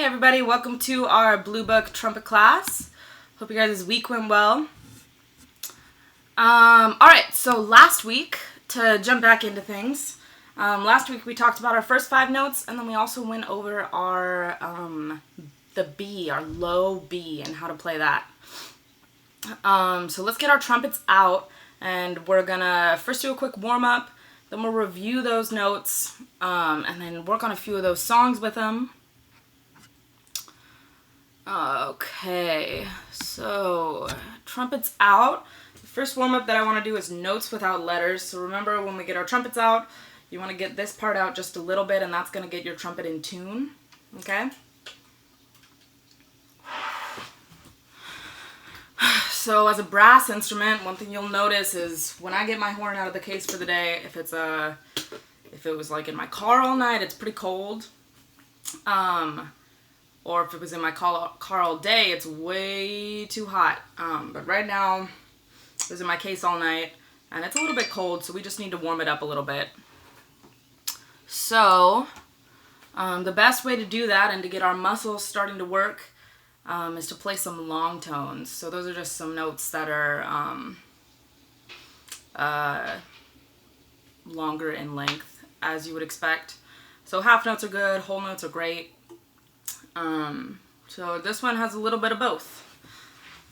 everybody, welcome to our Blue Book trumpet class. Hope you guys' week went well. Alright, so last week, to jump back into things, last week we talked about our first 5 notes, and then we also went over our, the B, our low B, and how to play that. So let's get our trumpets out, and we're gonna first do a quick warm-up, then we'll review those notes, and then work on a few of those songs with them. Okay, so trumpets out. The first warm-up that I want to do is notes without letters. So remember, when we get our trumpets out, you want to get this part out just a little bit, and that's going to get your trumpet in tune. Okay? So as a brass instrument, one thing you'll notice is when I get my horn out of the case for the day, if it was like in my car all night, it's pretty cold. Or if it was in my car all day, it's way too hot. But right now, it was in my case all night, and it's a little bit cold, so we just need to warm it up a little bit. So, the best way to do that and to get our muscles starting to work is to play some long tones. So those are just some notes that are longer in length, as you would expect. So half notes are good, whole notes are great. So this one has a little bit of both.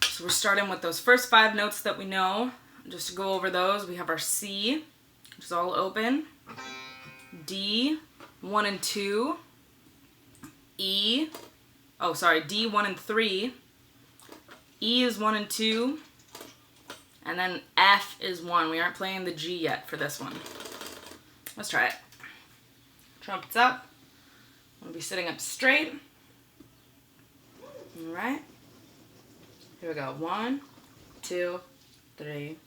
So we're starting with those first 5 notes that we know. Just to go over those, we have our C, which is all open, D, 1 and 2, D, 1 and 3, E is 1 and 2, and then F is 1. We aren't playing the G yet for this one. Let's try it. Trumpets up. We'll be sitting up straight. All right. Here we go. 1, 2, 3.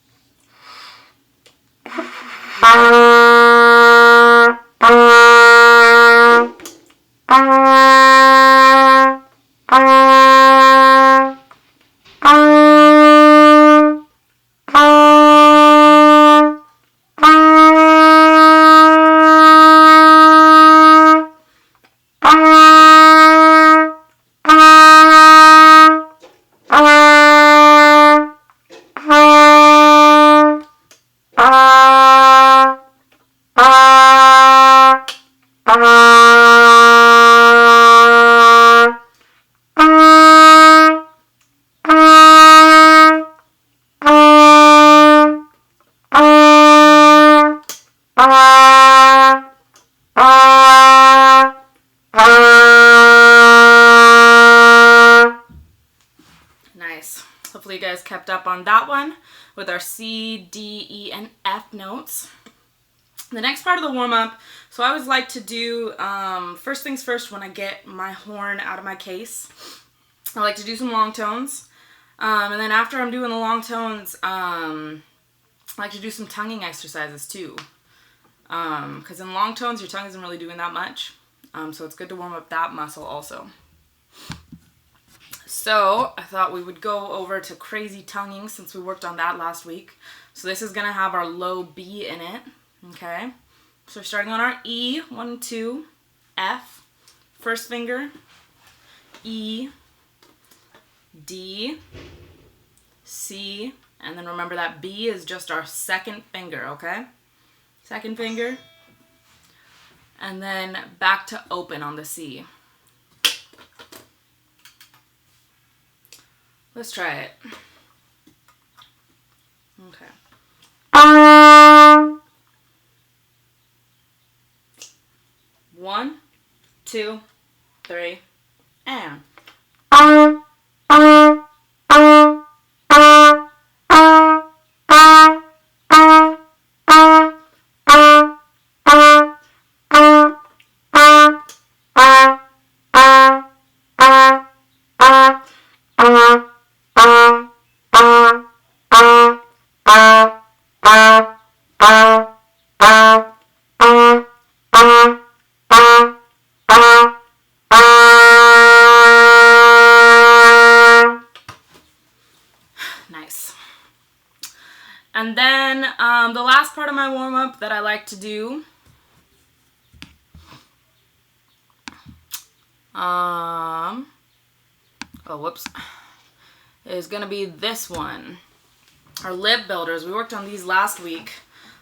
Nice. Hopefully you guys kept up on that one with our C, D, E, and F notes. The next part of the warm-up, so I always like to do, first things first, when I get my horn out of my case, I like to do some long tones. And then after I'm doing the long tones, I like to do some tonguing exercises too. Because in long tones, your tongue isn't really doing that much. So it's good to warm up that muscle also. So I thought we would go over to crazy tonguing since we worked on that last week. So this is going to have our low B in it. Okay. So we're starting on our E, 1, 2, F, first finger, E, D, C, and then remember that B is just our second finger, okay? Second finger, and then back to open on the C. Let's try it. Okay. 1, 2, 3, and. Nice. And then the last part of my warm-up that I like to do oh, whoops, is going to be this one. Our lip builders. We worked on these last week.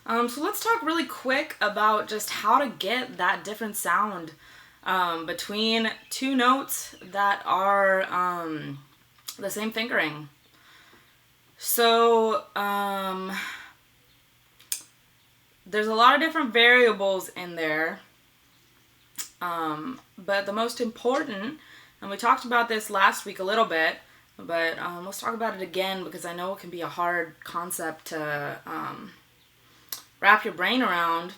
So let's talk really quick about just how to get that different sound between two notes that are the same fingering. So there's a lot of different variables in there, but the most important, and we talked about this last week a little bit, but let's talk about it again because I know it can be a hard concept to wrap your brain around.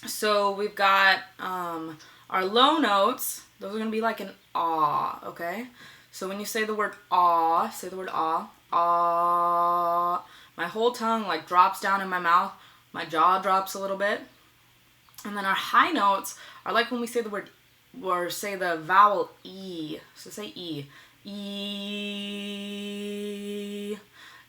So we've got our low notes. Those are going to be like an ah, okay? So when you say the word ah, say the word ah, ah. My whole tongue like drops down in my mouth. My jaw drops a little bit. And then our high notes are like when we say the word, or say the vowel E. So say E. E.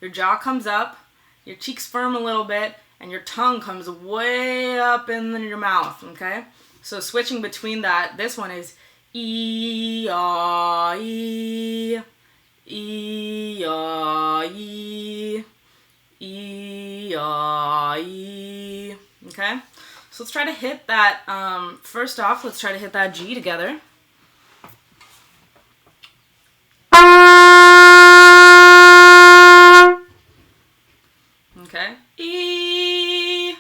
Your jaw comes up, your cheeks firm a little bit, and your tongue comes way up in your mouth, okay? So switching between that, this one is E, ah, E, E, ah, E, E, ah, E, okay? So let's try to hit that, first off, let's try to hit that G together. Okay, E.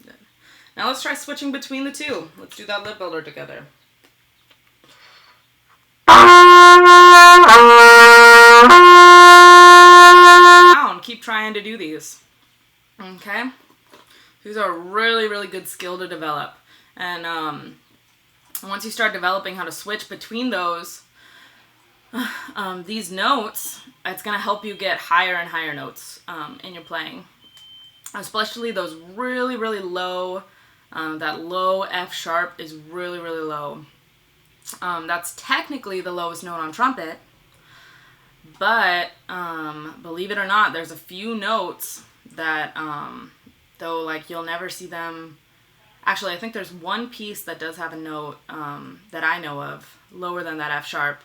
Good. Now let's try switching between the two. Let's do that lip builder together. Keep trying to do these. Okay? These are a really, really good skill to develop. And once you start developing how to switch between those, these notes, it's going to help you get higher and higher notes in your playing. Especially those really, really low, that low F sharp is really, really low. That's technically the lowest note on trumpet, but believe it or not, there's a few notes that, though, like, you'll never see them. Actually, I think there's one piece that does have a note that I know of lower than that F sharp.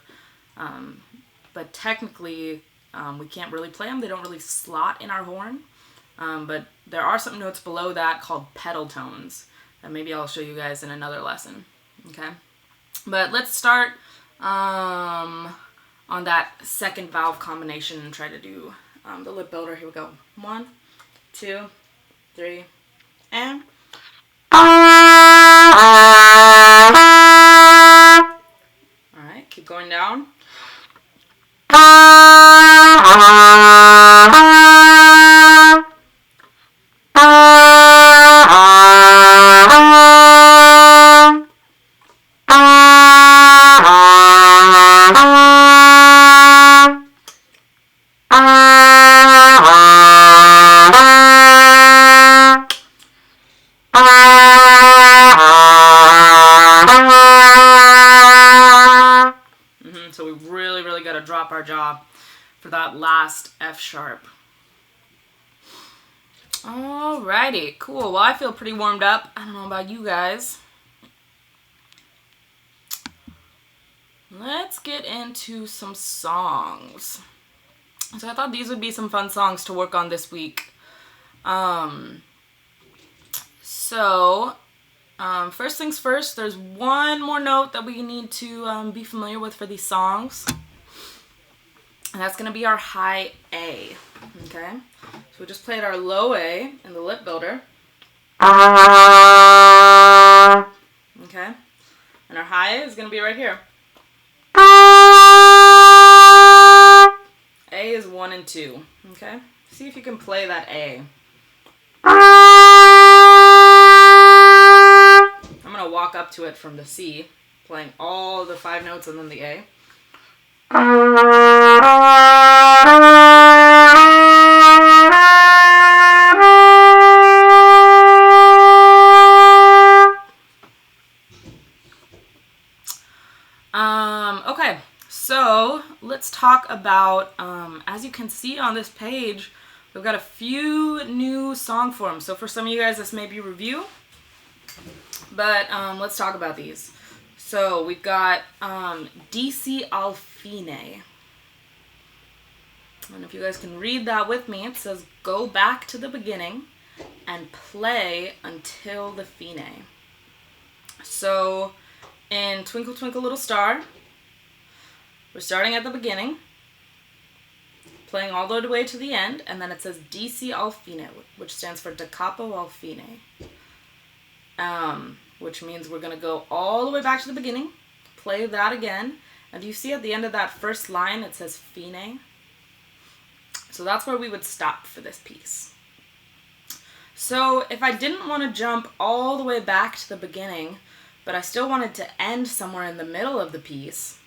But technically, we can't really play them. They don't really slot in our horn. But there are some notes below that called pedal tones. And maybe I'll show you guys in another lesson. Okay? But let's start on that second valve combination and try to do the lip builder. Here we go. 1, 2, 3, and... Alright, keep going down. So we really, really got to drop our jaw for that last F sharp. Alrighty, cool. Well, I feel pretty warmed up. I don't know about you guys. Let's get into some songs. So I thought these would be some fun songs to work on this week. First things first, there's one more note that we need to be familiar with for these songs. And that's going to be our high A. Okay? So we just played our low A in the lip builder. Okay? And our high A is going to be right here. A is 1 and 2. Okay? See if you can play that A. I'm going to walk up to it from the C, playing all the 5 notes and then the A. Okay, so let's talk about, as you can see on this page, we've got a few new song forms. So for some of you guys, this may be review. But let's talk about these. So we've got DC al fine. And if you guys can read that with me, it says go back to the beginning and play until the fine. So in Twinkle Twinkle Little Star, we're starting at the beginning, playing all the way to the end, and then it says DC al fine, which stands for da capo al fine. Which means we're going to go all the way back to the beginning, play that again, and you see at the end of that first line it says fine. So that's where we would stop for this piece. So if I didn't want to jump all the way back to the beginning, but I still wanted to end somewhere in the middle of the piece,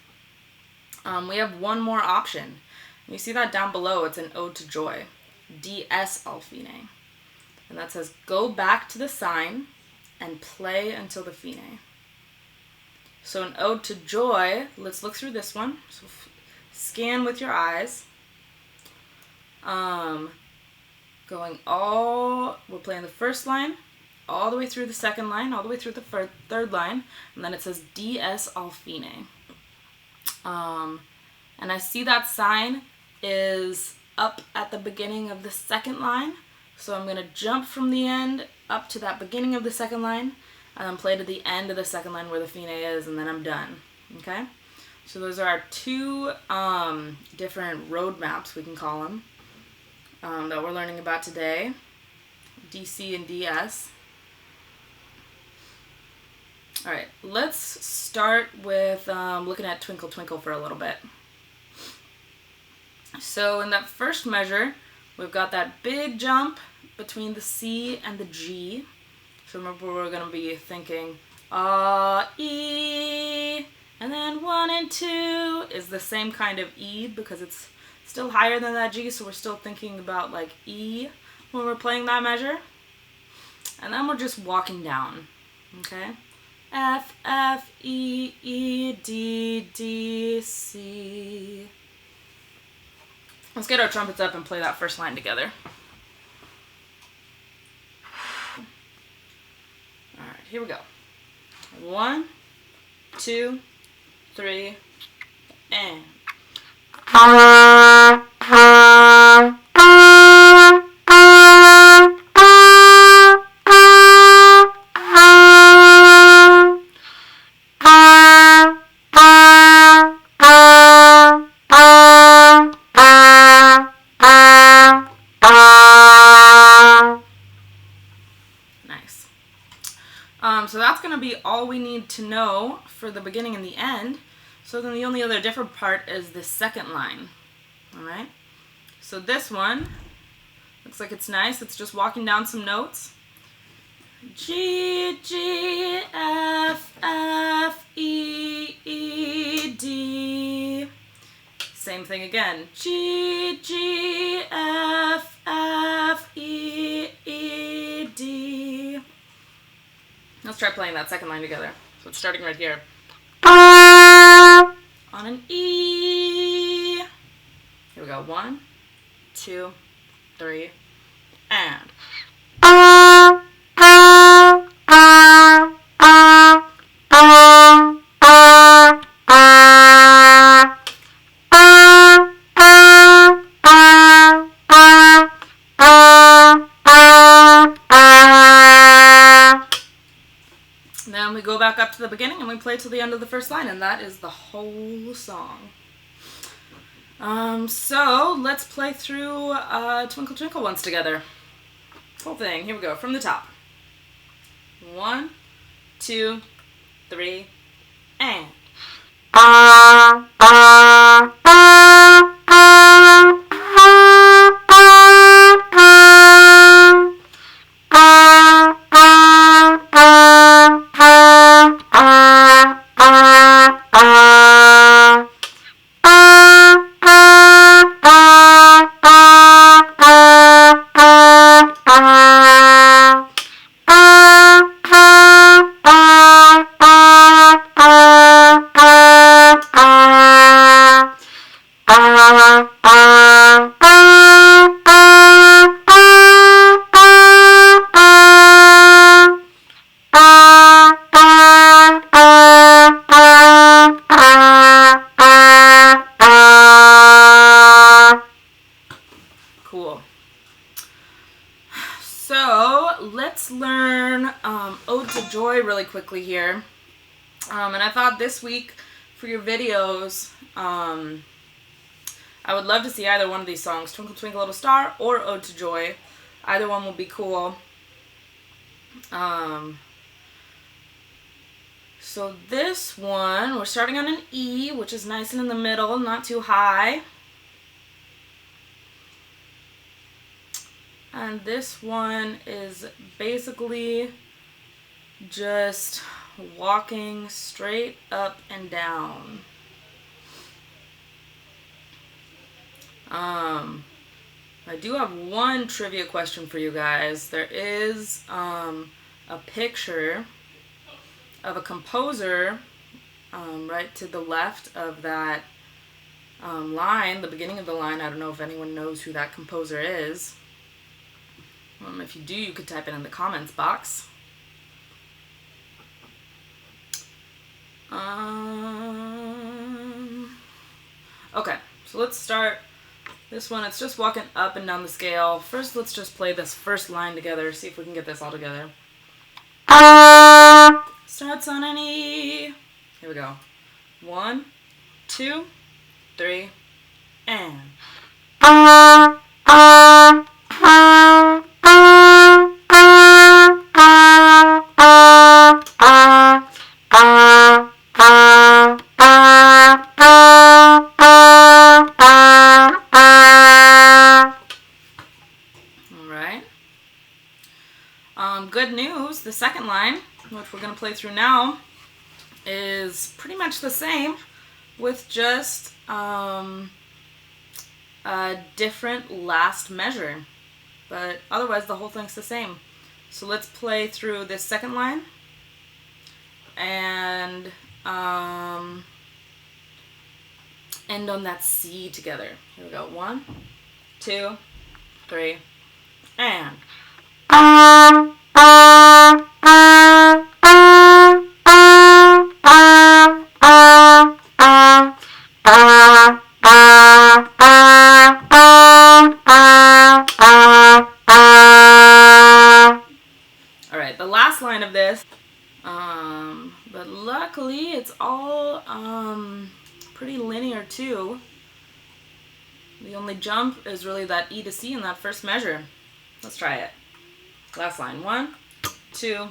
we have one more option. You see that down below, it's an Ode to Joy, DS al fine. And that says go back to the sign and play until the fine. So an Ode to Joy, let's look through this one. So scan with your eyes. We're playing the first line, all the way through the second line, all the way through the third line, and then it says DS al fine. And I see that sign is up at the beginning of the second line, so I'm going to jump from the end up to that beginning of the second line, and then play to the end of the second line where the fine is, and then I'm done. Okay? So those are our two different road maps, we can call them, that we're learning about today, DC and DS. All right, let's start with looking at Twinkle Twinkle for a little bit. So in that first measure, we've got that big jump between the C and the G. So remember, we're going to be thinking E, and then 1 and 2 is the same kind of E because it's still higher than that G, so we're still thinking about like E when we're playing that measure. And then we're just walking down, okay? F, F, E, E, D, D, C. Let's get our trumpets up and play that first line together. All right, here we go. 1, 2, 3, and... Nice. So that's going to be all we need to know for the beginning and the end. So then the only other different part is the second line. All right? So this one looks like it's nice. It's just walking down some notes. G, G, F, F, E, E, D. Same thing again. G, G, F, F, E, E, D. Let's try playing that second line together. So it's starting right here. On an E. Here we go. 1, 2, 3, and. Then we go back up to the beginning and we play till the end of the first line, and that is the whole song. So let's play through Twinkle Twinkle once together. Whole thing. Here we go. From the top. 1, 2, 3, and. learn Ode to Joy really quickly here. And I thought this week for your videos, I would love to see either one of these songs, Twinkle Twinkle Little Star or Ode to Joy. Either one will be cool. So this one, we're starting on an E, which is nice and in the middle, not too high. And this one is basically just walking straight up and down. I do have one trivia question for you guys. There is a picture of a composer right to the left of that line, the beginning of the line. I don't know if anyone knows who that composer is. If you do, you could type it in the comments box. Okay, so let's start this one. It's just walking up and down the scale. First, let's just play this first line together, see if we can get this all together. Starts on an E. Here we go. 1, 2, 3, and. Good news, the second line, which we're going to play through now, is pretty much the same with just a different last measure. But otherwise, the whole thing's the same. So let's play through this second line and end on that C together. Here we go. 1, 2, 3, and. Alright, the last line of this, but luckily it's all pretty linear too. The only jump is really that E to C in that first measure. Let's try it. Last line. 1, 2,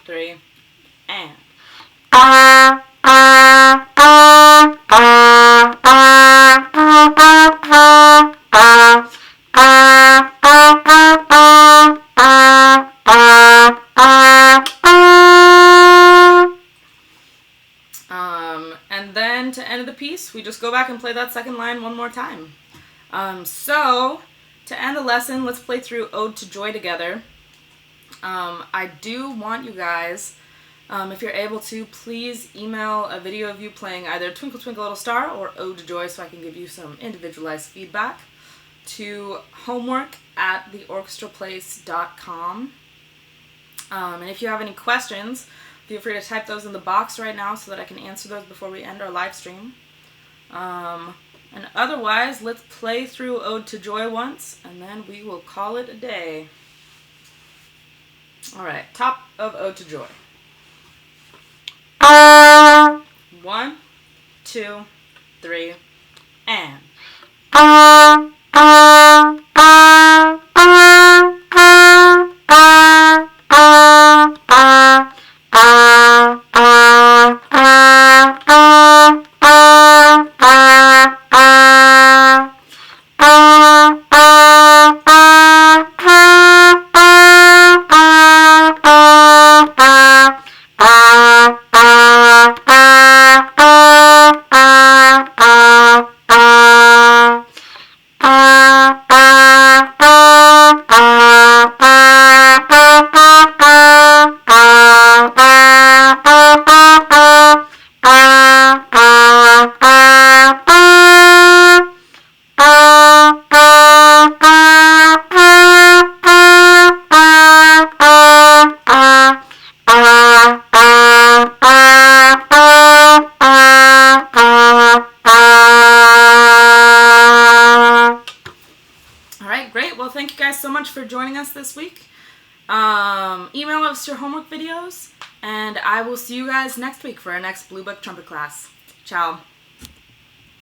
3, and. And then to end the piece, we just go back and play that second line one more time. So to end the lesson, let's play through Ode to Joy together. I do want you guys, if you're able to, please email a video of you playing either Twinkle Twinkle Little Star or Ode to Joy so I can give you some individualized feedback to homework@theorchestraplace.com. And if you have any questions, feel free to type those in the box right now so that I can answer those before we end our live stream. And otherwise, let's play through Ode to Joy once, and then we will call it a day. Alright, top of Ode to Joy. 1, 2, 3, and. Alright, great. Well, thank you guys so much for joining us this week. Email us your homework videos, and I will see you guys next week for our next Blue Book trumpet class. Ciao.